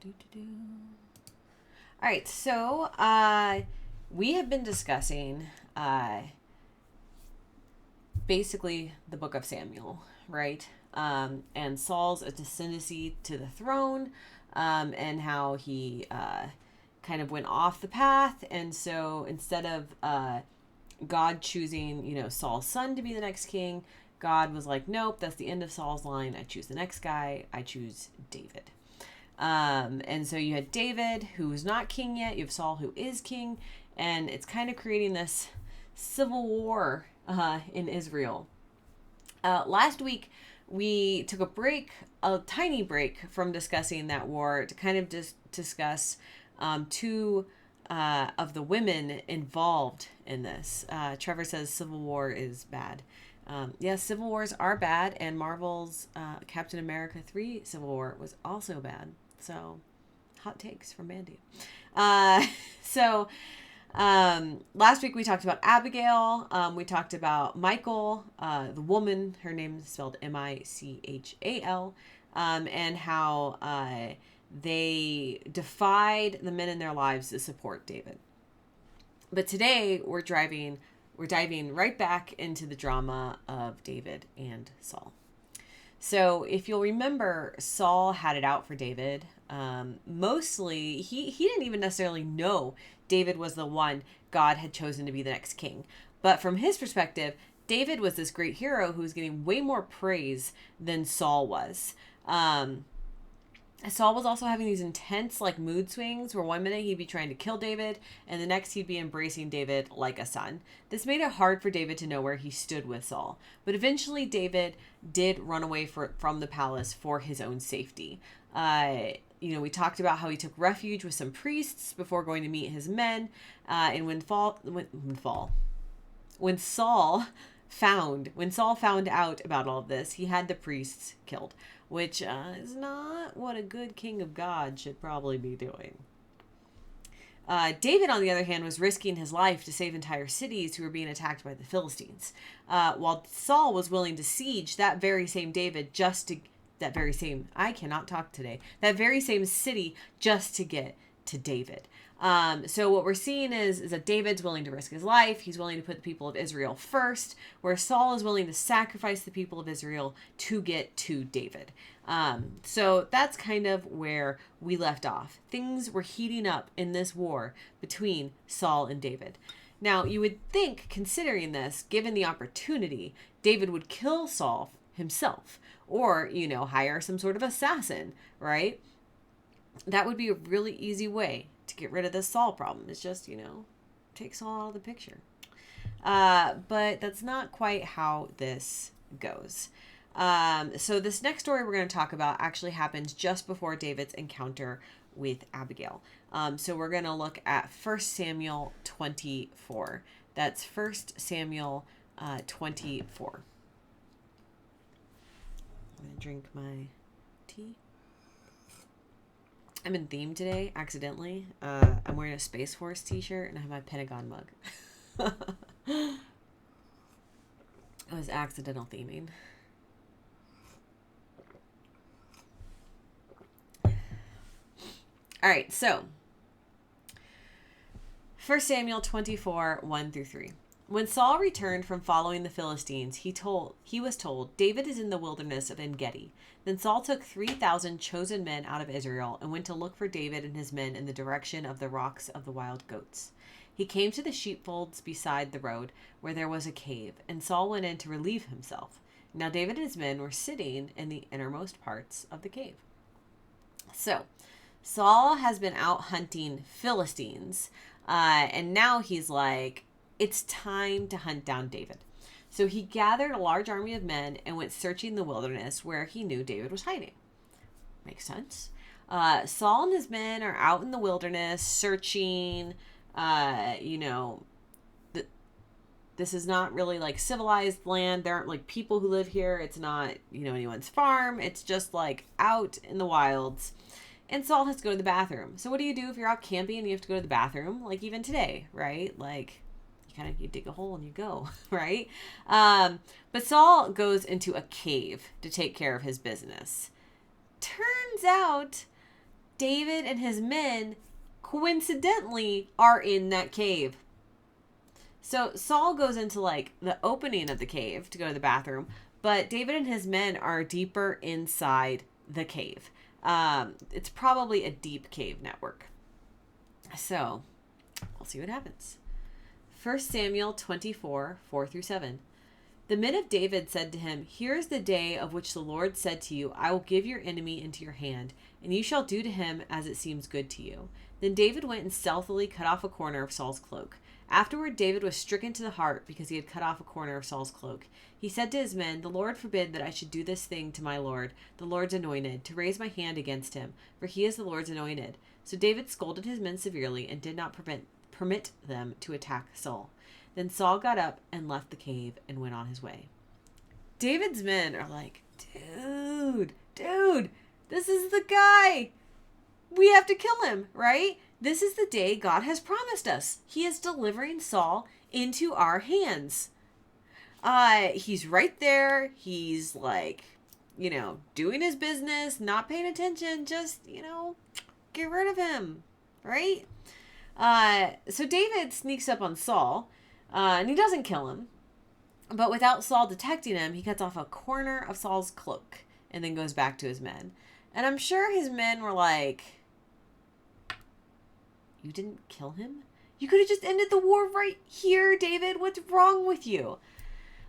All right, so we have been discussing basically the book of Samuel, right? And Saul's ascendancy to the throne, and how he kind of went off the path. And so instead of God choosing, Saul's son to be the next king, God was like, nope, that's the end of Saul's line. I choose the next guy. I choose David. And so you had David, who's not king yet. You have Saul, who is king. And it's kind of creating this civil war in Israel. Last week, we took a tiny break from discussing that war to kind of just discuss two of the women involved in this. Trevor says civil war is bad. Yes, civil wars are bad, and Marvel's Captain America 3 Civil War was also bad. So, hot takes from Mandy. So, last week we talked about Abigail. We talked about Michael, the woman. Her name is spelled Michal, and how they defied the men in their lives to support David. But today we're diving right back into the drama of David and Saul. So if you'll remember, Saul had it out for David. Mostly, he didn't even necessarily know David was the one God had chosen to be the next king. But from his perspective, David was this great hero who was getting way more praise than Saul was. Saul was also having these intense mood swings where one minute he'd be trying to kill David and the next he'd be embracing David like a son. This made it hard for David to know where he stood with Saul. But eventually David did run away from the palace for his own safety. We talked about how he took refuge with some priests before going to meet his men. And when Saul found out about all of this, he had the priests killed, which is not what a good king of God should probably be doing. David, on the other hand, was risking his life to save entire cities who were being attacked by the Philistines, while Saul was willing to siege that very same that very same city just to get to David. So what we're seeing is that David's willing to risk his life. He's willing to put the people of Israel first, where Saul is willing to sacrifice the people of Israel to get to David. So that's kind of where we left off. Things were heating up in this war between Saul and David. Now, you would think, considering this, given the opportunity, David would kill Saul himself or, hire some sort of assassin, right? That would be a really easy way to get rid of this Saul problem. It's just, take Saul out of the picture. But that's not quite how this goes. So this next story we're going to talk about actually happens just before David's encounter with Abigail. So we're going to look at 1 Samuel 24. That's 1 Samuel 24. I'm going to drink my tea. I'm in theme today, accidentally. I'm wearing a Space Force t-shirt and I have my Pentagon mug. It was accidental theming. All right, so 1 Samuel 24, 1 through 3. When Saul returned from following the Philistines, he was told, David is in the wilderness of En-Gedi. Then Saul took 3,000 chosen men out of Israel and went to look for David and his men in the direction of the rocks of the wild goats. He came to the sheepfolds beside the road, where there was a cave, and Saul went in to relieve himself. Now David and his men were sitting in the innermost parts of the cave. So, Saul has been out hunting Philistines, and now he's like, it's time to hunt down David. So he gathered a large army of men and went searching the wilderness where he knew David was hiding. Makes sense. Saul and his men are out in the wilderness searching. This is not really civilized land. There aren't people who live here. It's not, anyone's farm. It's just out in the wilds. And Saul has to go to the bathroom. So what do you do if you're out camping and you have to go to the bathroom? Even today, right? You dig a hole and you go, right? But Saul goes into a cave to take care of his business. Turns out David and his men coincidentally are in that cave. So Saul goes into like the opening of the cave to go to the bathroom, but David and his men are deeper inside the cave. It's probably a deep cave network. So we'll see what happens. 1 Samuel 24, 4-7. The men of David said to him, "Here is the day of which the Lord said to you, I will give your enemy into your hand, and you shall do to him as it seems good to you." Then David went and stealthily cut off a corner of Saul's cloak. Afterward, David was stricken to the heart because he had cut off a corner of Saul's cloak. He said to his men, "The Lord forbid that I should do this thing to my Lord, the Lord's anointed, to raise my hand against him, for he is the Lord's anointed." So David scolded his men severely and did not permit them to attack Saul. Then Saul got up and left the cave and went on his way. David's men are like, dude, this is the guy. We have to kill him, right? This is the day God has promised us. He is delivering Saul into our hands. He's right there. He's like, doing his business, not paying attention. Just, get rid of him, right? So David sneaks up on Saul, and he doesn't kill him. But without Saul detecting him, he cuts off a corner of Saul's cloak and then goes back to his men. And I'm sure his men were like, "You didn't kill him? You could have just ended the war right here, David. What's wrong with you?"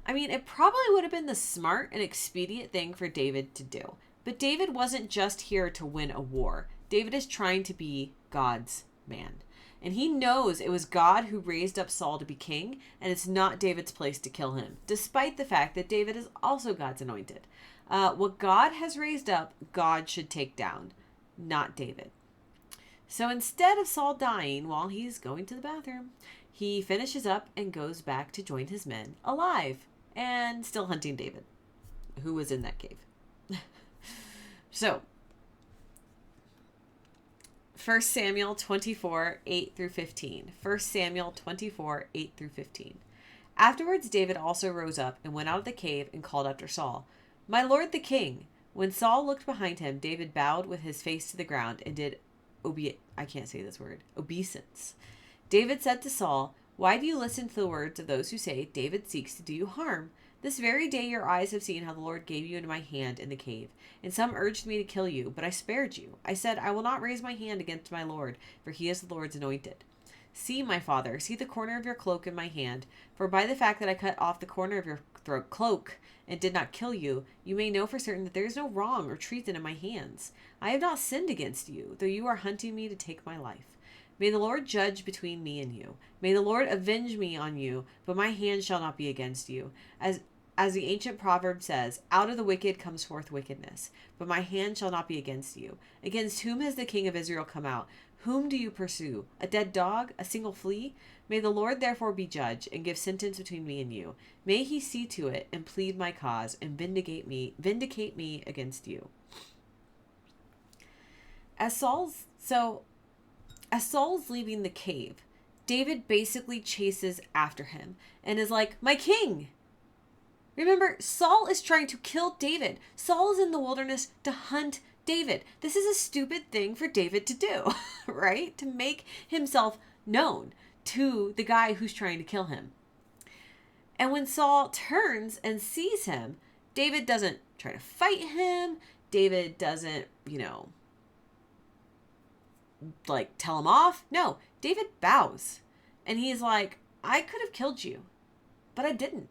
I mean, it probably would have been the smart and expedient thing for David to do. But David wasn't just here to win a war. David is trying to be God's man. And he knows it was God who raised up Saul to be king, and it's not David's place to kill him, despite the fact that David is also God's anointed. What God has raised up, God should take down, not David. So instead of Saul dying while he's going to the bathroom, he finishes up and goes back to join his men, alive and still hunting David, who was in that cave. So 1 Samuel 24, 8-15. 1 Samuel 24, 8-15. Afterwards, David also rose up and went out of the cave and called after Saul, "My lord the king." When Saul looked behind him, David bowed with his face to the ground and did obeisance. David said to Saul, "Why do you listen to the words of those who say, 'David seeks to do you harm'? This very day your eyes have seen how the Lord gave you into my hand in the cave, and some urged me to kill you, but I spared you. I said, I will not raise my hand against my Lord, for he is the Lord's anointed. See, my father, see the corner of your cloak in my hand, for by the fact that I cut off the corner of your cloak and did not kill you, you may know for certain that there is no wrong or treason in my hands. I have not sinned against you, though you are hunting me to take my life. May the Lord judge between me and you. May the Lord avenge me on you, but my hand shall not be against you. As the ancient proverb says, out of the wicked comes forth wickedness, but my hand shall not be against you. Against whom has the king of Israel come out? Whom do you pursue? A dead dog? A single flea? May the Lord therefore be judge and give sentence between me and you. May he see to it and plead my cause and vindicate me against you. As Saul's leaving the cave, David basically chases after him and is like, "My king!" Remember, Saul is trying to kill David. Saul is in the wilderness to hunt David. This is a stupid thing for David to do, right? To make himself known to the guy who's trying to kill him. And when Saul turns and sees him, David doesn't try to fight him. David doesn't, tell him off. No, David bows. And he's like, "I could have killed you, but I didn't.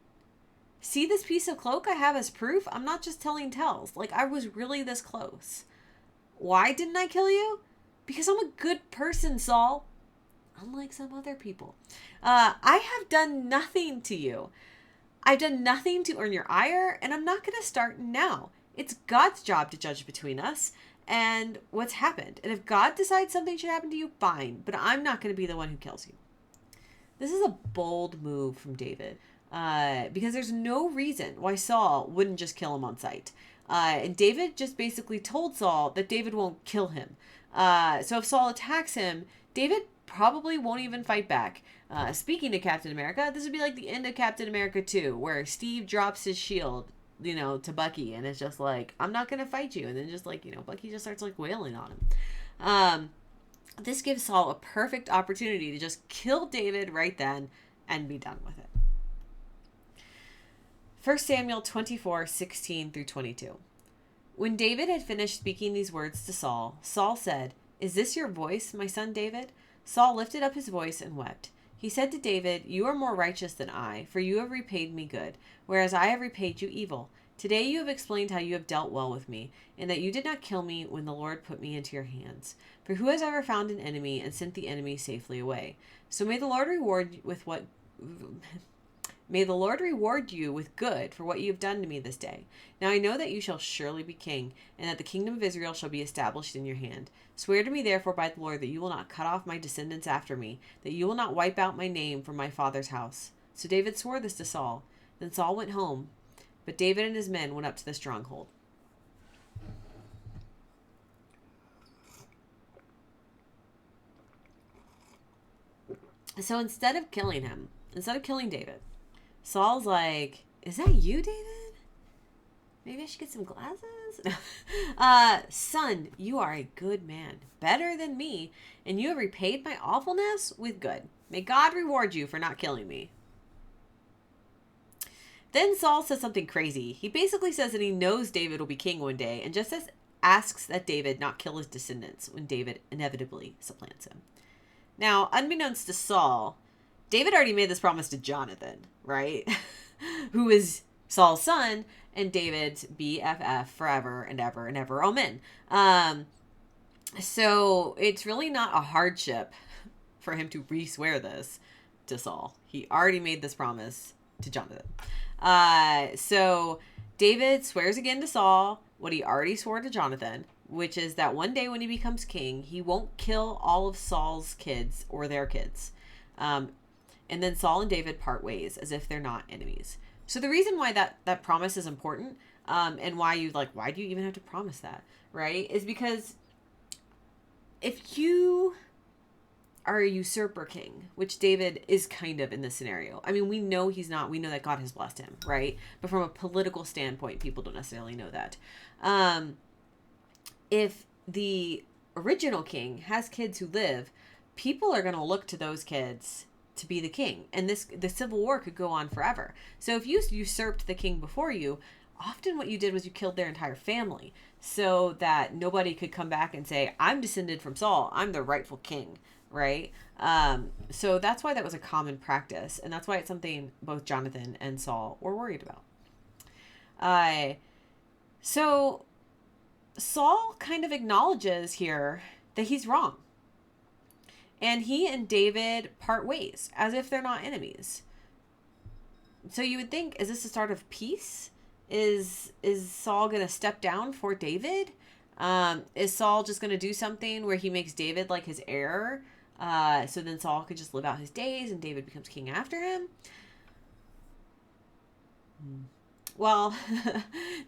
See this piece of cloak I have as proof? I'm not just telling tales. I was really this close. Why didn't I kill you? Because I'm a good person, Saul. Unlike some other people. I have done nothing to you. I've done nothing to earn your ire, and I'm not going to start now. It's God's job to judge between us and what's happened. And if God decides something should happen to you, fine. But I'm not going to be the one who kills you." This is a bold move from David. Because there's no reason why Saul wouldn't just kill him on sight. And David just basically told Saul that David won't kill him. So if Saul attacks him, David probably won't even fight back. Speaking of Captain America, this would be like the end of Captain America 2, where Steve drops his shield, to Bucky, and it's just like, "I'm not going to fight you." And then just Bucky just starts wailing on him. This gives Saul a perfect opportunity to just kill David right then and be done with it. 1 Samuel 24:16 through 22. When David had finished speaking these words to Saul, Saul said, "Is this your voice, my son David?" Saul lifted up his voice and wept. He said to David, "You are more righteous than I, for you have repaid me good, whereas I have repaid you evil. Today you have explained how you have dealt well with me, and that you did not kill me when the Lord put me into your hands. For who has ever found an enemy and sent the enemy safely away? So may the Lord reward you with what May the Lord reward you with good for what you have done to me this day. Now I know that you shall surely be king, and that the kingdom of Israel shall be established in your hand. Swear to me therefore by the Lord that you will not cut off my descendants after me, that you will not wipe out my name from my father's house." So David swore this to Saul. Then Saul went home, but David and his men went up to the stronghold. So instead of killing David, Saul's like, "Is that you, David? Maybe I should get some glasses?" "Son, you are a good man, better than me, and you have repaid my awfulness with good. May God reward you for not killing me." Then Saul says something crazy. He basically says that he knows David will be king one day, and just asks that David not kill his descendants when David inevitably supplants him. Now, unbeknownst to Saul, David already made this promise to Jonathan, right? Who is Saul's son and David's BFF forever and ever and ever. Amen. So it's really not a hardship for him to re-swear this to Saul. He already made this promise to Jonathan. So David swears again to Saul what he already swore to Jonathan, which is that one day when he becomes king, he won't kill all of Saul's kids or their kids. And then Saul and David part ways as if they're not enemies. So the reason why that promise is important, and why do you even have to promise that, right? Is because if you are a usurper king, which David is kind of in this scenario. I mean, we know he's not. We know that God has blessed him, right? But from a political standpoint, people don't necessarily know that. If the original king has kids who live, people are going to look to those kids to be the king. And the civil war could go on forever. So if you usurped the king before you, often what you did was you killed their entire family so that nobody could come back and say, "I'm descended from Saul. I'm the rightful king." Right? So that's why that was a common practice. And that's why it's something both Jonathan and Saul were worried about. So Saul kind of acknowledges here that he's wrong. And he and David part ways as if they're not enemies. So you would think, is this the start of peace? Is Saul going to step down for David? Is Saul just going to do something where he makes David like his heir? So then Saul could just live out his days and David becomes king after him? Well,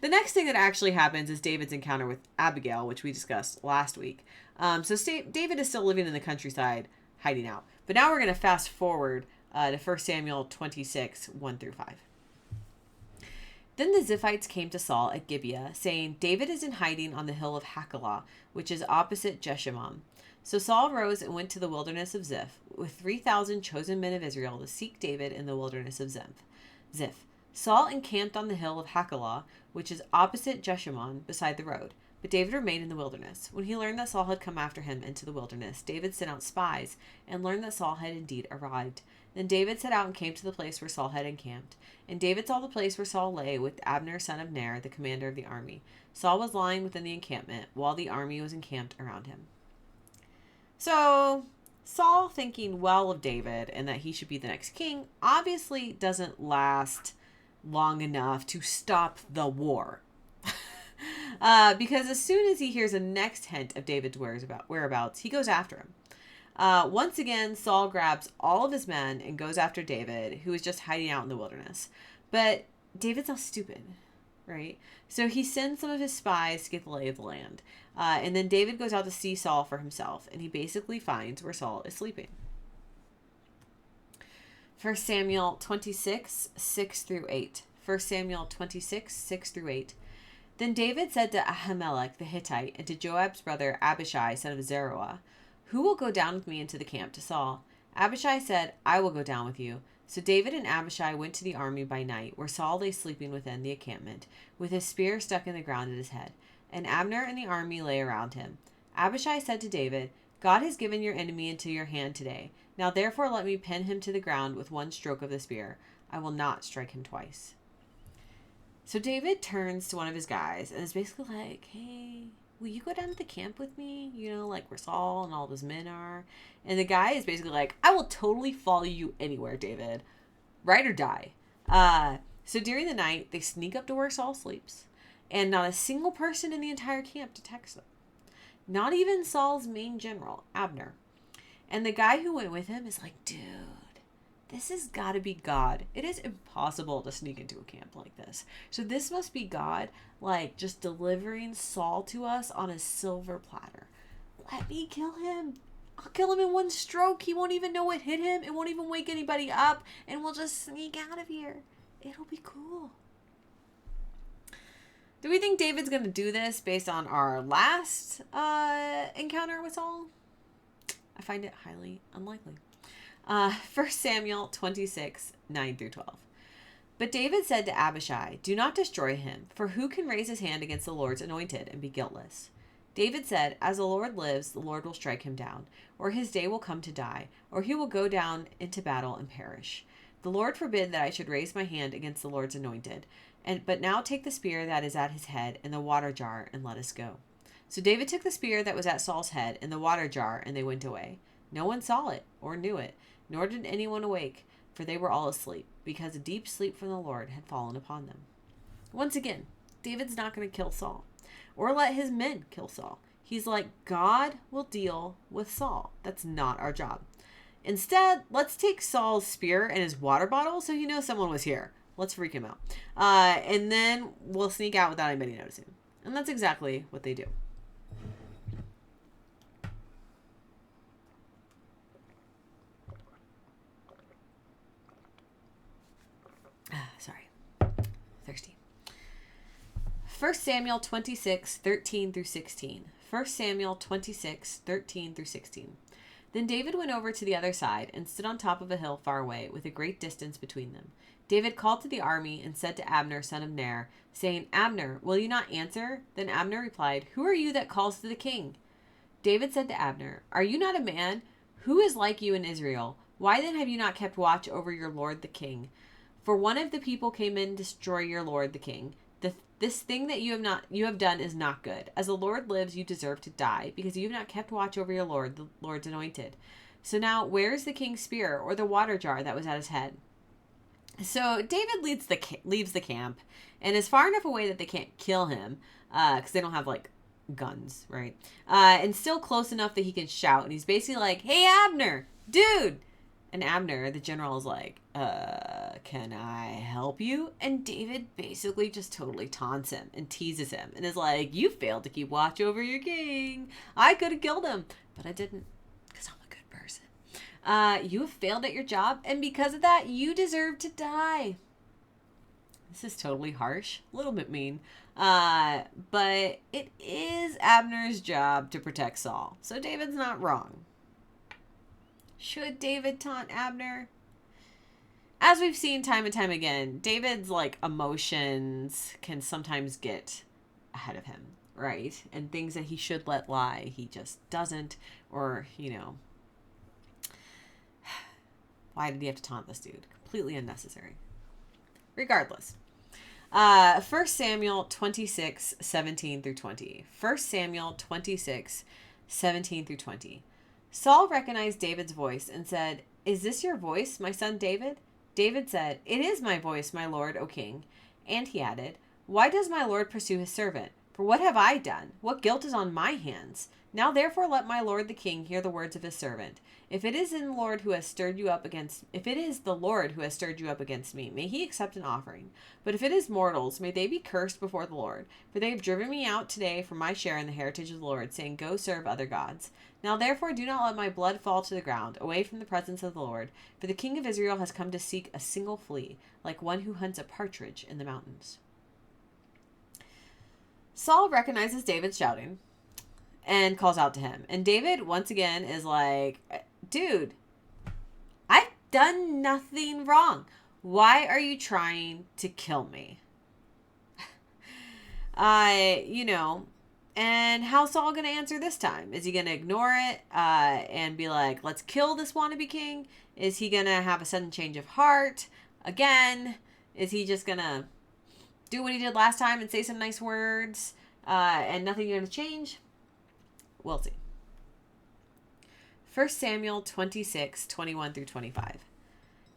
the next thing that actually happens is David's encounter with Abigail, which we discussed last week. So David is still living in the countryside, hiding out. But now we're going to fast forward to 1 Samuel 26, 1 through 5. Then the Ziphites came to Saul at Gibeah, saying, "David is in hiding on the hill of Hachilah, which is opposite Jeshimon." So Saul rose and went to the wilderness of Ziph, with 3,000 chosen men of Israel to seek David in the wilderness of Ziph. Saul encamped on the hill of Hachilah, which is opposite Jeshimon, beside the road. But David remained in the wilderness. When he learned that Saul had come after him into the wilderness, David sent out spies and learned that Saul had indeed arrived. Then David set out and came to the place where Saul had encamped. And David saw the place where Saul lay with Abner son of Ner, the commander of the army. Saul was lying within the encampment, while the army was encamped around him. So Saul, thinking well of David and that he should be the next king, obviously doesn't last long enough to stop the war. Because as soon as he hears a next hint of David's whereabouts, he goes after him. Once again, Saul grabs all of his men and goes after David, who is just hiding out in the wilderness. But David's not stupid, right? So he sends some of his spies to get the lay of the land. And then David goes out to see Saul for himself, and he basically finds where Saul is sleeping. 1 Samuel 26, 6 through 8. 1 Samuel 26, 6 through 8. Then David said to Ahimelech the Hittite and to Joab's brother Abishai, son of Zeruiah, "Who will go down with me into the camp to Saul?" Abishai said, "I will go down with you." So David and Abishai went to the army by night, where Saul lay sleeping within the encampment, with his spear stuck in the ground at his head. And Abner and the army lay around him. Abishai said to David, "God has given your enemy into your hand today. Now therefore let me pin him to the ground with one stroke of the spear. I will not strike him twice." So David turns to one of his guys and is basically like, "Hey, will you go down to the camp with me? Like where Saul and all of his men are." And the guy is basically like, "I will totally follow you anywhere, David. Ride or die." So during the night, they sneak up to where Saul sleeps, and not a single person in the entire camp detects them. Not even Saul's main general, Abner. And the guy who went with him is like, "Dude, this has got to be God. It is impossible to sneak into a camp like this. So this must be God, like, just delivering Saul to us on a silver platter. Let me kill him. I'll kill him in one stroke. He won't even know what hit him. It won't even wake anybody up. And we'll just sneak out of here. It'll be cool." Do we think David's going to do this based on our last encounter with Saul? I find it highly unlikely. 1 Samuel 26, 9 through 12. But David said to Abishai, "Do not destroy him, for who can raise his hand against the Lord's anointed and be guiltless?" David said, "As the Lord lives, the Lord will strike him down, or his day will come to die, or he will go down into battle and perish. The Lord forbid that I should raise my hand against the Lord's anointed. But now take the spear that is at his head and the water jar, and let us go." So David took the spear that was at Saul's head and the water jar, and they went away. No one saw it or knew it, nor did anyone awake, for they were all asleep, because a deep sleep from the Lord had fallen upon them. Once again, David's not going to kill Saul or let his men kill Saul. He's like, God will deal with Saul. That's not our job. Instead, let's take Saul's spear and his water bottle so he knows someone was here. Let's freak him out. And then we'll sneak out without anybody noticing. And that's exactly what they do. Sorry. Thirsty. 1 Samuel 26, 13 through 16. 1 Samuel 26, 13 through 16. Then David went over to the other side and stood on top of a hill far away, with a great distance between them. David called to the army and said to Abner, son of Ner, saying, "Abner, will you not answer?" Then Abner replied, "Who are you that calls to the king?" David said to Abner, "Are you not a man? Who is like you in Israel? Why then have you not kept watch over your lord the king? For one of the people came in to destroy your lord the king. This thing that you have done is not good. As the Lord lives, you deserve to die, because you have not kept watch over your lord, the Lord's anointed. So now, where is the king's spear or the water jar that was at his head?" So David leaves the camp and is far enough away that they can't kill him, because they don't have like guns, right? And still close enough that he can shout. And he's basically like, "Hey, Abner, dude!" And Abner, the general, is like, "Can I help you?" And David basically just totally taunts him and teases him and is like, "You failed to keep watch over your king. I could have killed him, but I didn't, because I'm a good person. You have failed at your job, and because of that, you deserve to die." This is totally harsh, a little bit mean, but it is Abner's job to protect Saul, so David's not wrong. Should David taunt Abner? As we've seen time and time again, David's like emotions can sometimes get ahead of him, right? And things that he should let lie, he just doesn't, or, why did he have to taunt this dude? Completely unnecessary. Regardless. 1 Samuel 26, 17 through 20. 1 Samuel 26, 17 through 20. Saul recognized David's voice and said, "Is this your voice, my son David?" David said, "It is my voice, my lord, O king." And he added, "Why does my lord pursue his servant? For what have I done? What guilt is on my hands? Now therefore let my lord the king hear the words of his servant. If it is the Lord who has stirred you up against me, may he accept an offering. But if it is mortals, may they be cursed before the Lord. For they have driven me out today from my share in the heritage of the Lord, saying, Go serve other gods. Now therefore do not let my blood fall to the ground, away from the presence of the Lord. For the king of Israel has come to seek a single flea, like one who hunts a partridge in the mountains." Saul recognizes David shouting and calls out to him. And David, once again, is like, dude, I've done nothing wrong. Why are you trying to kill me? You know, and how's Saul going to answer this time? Is he going to ignore it and be like, let's kill this wannabe king? Is he going to have a sudden change of heart again? Is he just going to do what he did last time and say some nice words and nothing going to change? We'll see. 1 Samuel 26:21-25.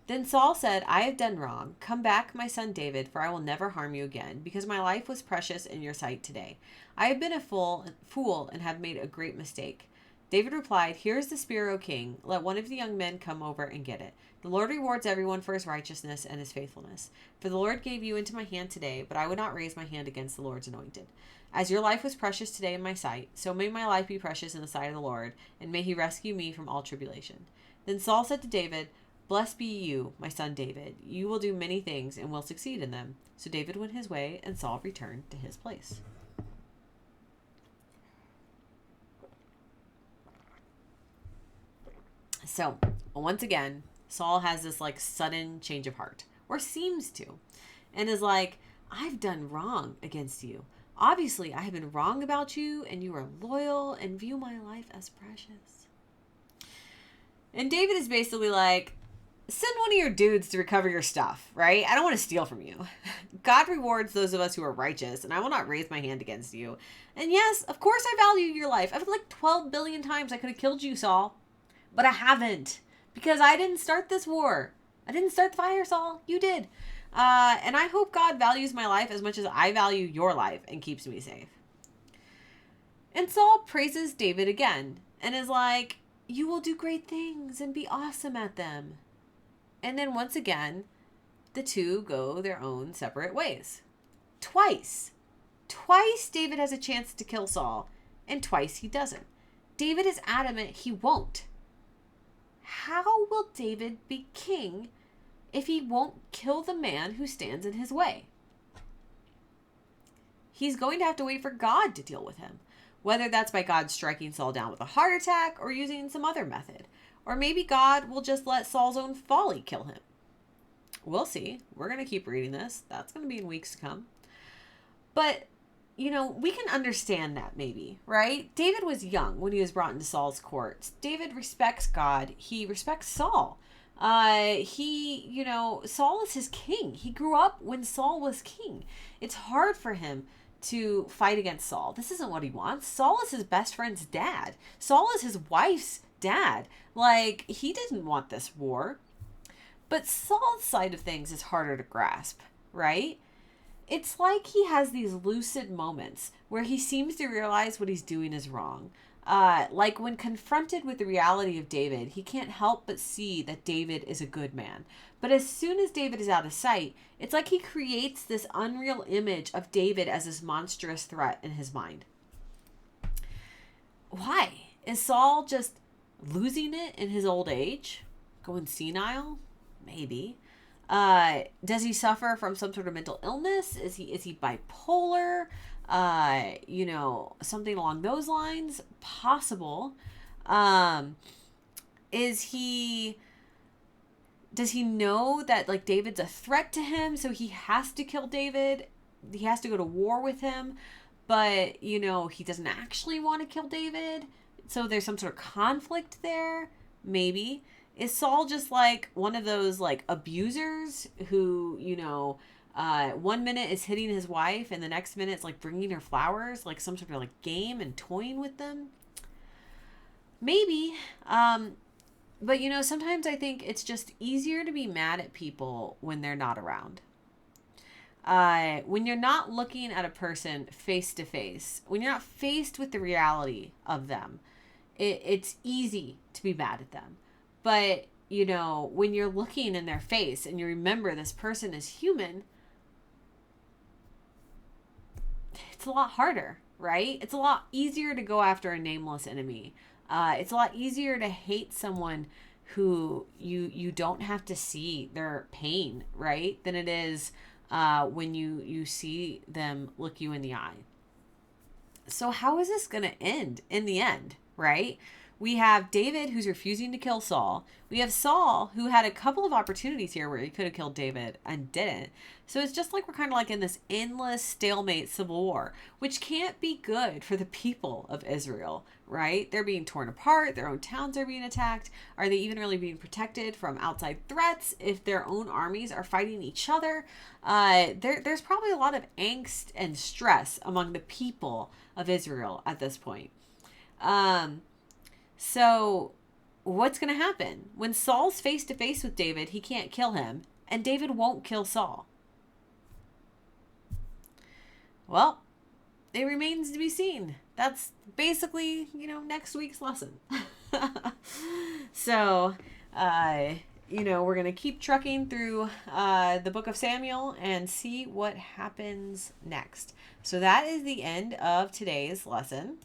Then Saul said, I have done wrong. Come back, my son David, for I will never harm you again, because my life was precious in your sight today. I have been a fool and have made a great mistake. David replied, here is the spear, O king. Let one of the young men come over and get it. The Lord rewards everyone for his righteousness and his faithfulness. For the Lord gave you into my hand today, but I would not raise my hand against the Lord's anointed. As your life was precious today in my sight, so may my life be precious in the sight of the Lord, and may he rescue me from all tribulation. Then Saul said to David, blessed be you, my son David. You will do many things and will succeed in them. So David went his way, and Saul returned to his place. So, once again, Saul has this like sudden change of heart, or seems to, and is like, I've done wrong against you. Obviously, I have been wrong about you, and you are loyal and view my life as precious. And David is basically like, send one of your dudes to recover your stuff, right? I don't want to steal from you. God rewards those of us who are righteous, and I will not raise my hand against you. And yes, of course I value your life. I've like 12 billion times I could have killed you, Saul. But I haven't, because I didn't start this war. I didn't start the fire, Saul. You did. And I hope God values my life as much as I value your life and keeps me safe. And Saul praises David again and is like, you will do great things and be awesome at them. And then once again, the two go their own separate ways. Twice David has a chance to kill Saul, and twice he doesn't. David is adamant he won't. How will David be king if he won't kill the man who stands in his way? He's going to have to wait for God to deal with him, whether that's by God striking Saul down with a heart attack or using some other method. Or maybe God will just let Saul's own folly kill him. We'll see. We're going to keep reading this. That's going to be in weeks to come. But, you know, we can understand that maybe, right? David was young when he was brought into Saul's court. David respects God. He respects Saul. Saul is his king. He grew up when Saul was king. It's hard for him to fight against Saul. This isn't what he wants. Saul is his best friend's dad. Saul is his wife's dad. Like, he didn't want this war. But Saul's side of things is harder to grasp, right? It's like he has these lucid moments where he seems to realize what he's doing is wrong. Like when confronted with the reality of David, he can't help but see that David is a good man. But as soon as David is out of sight, it's like he creates this unreal image of David as this monstrous threat in his mind. Why? Is Saul just losing it in his old age? Going senile? Maybe. Does he suffer from some sort of mental illness? Is he bipolar? Something along those lines? Possible. Does he know that like David's a threat to him, so he has to kill David? He has to go to war with him, but he doesn't actually want to kill David. So there's some sort of conflict there. Maybe. Is Saul just like one of those like abusers who, 1 minute is hitting his wife and the next minute it's like bringing her flowers, like some sort of like game and toying with them? Maybe. But sometimes I think it's just easier to be mad at people when they're not around. When you're not looking at a person face to face, when you're not faced with the reality of them, it's easy to be mad at them. But, when you're looking in their face and you remember this person is human, it's a lot harder, right? It's a lot easier to go after a nameless enemy. It's a lot easier to hate someone who you don't have to see their pain, right? Than it is when you see them look you in the eye. So how is this going to end in the end, right? We have David who's refusing to kill Saul. We have Saul who had a couple of opportunities here where he could have killed David and didn't. So it's just like we're kind of like in this endless stalemate civil war, which can't be good for the people of Israel, right? They're being torn apart. Their own towns are being attacked. Are they even really being protected from outside threats if their own armies are fighting each other? There's probably a lot of angst and stress among the people of Israel at this point. So what's going to happen? When Saul's face to face with David, he can't kill him, and David won't kill Saul. Well, it remains to be seen. That's basically, next week's lesson. So, we're going to keep trucking through the book of Samuel and see what happens next. So that is the end of today's lesson.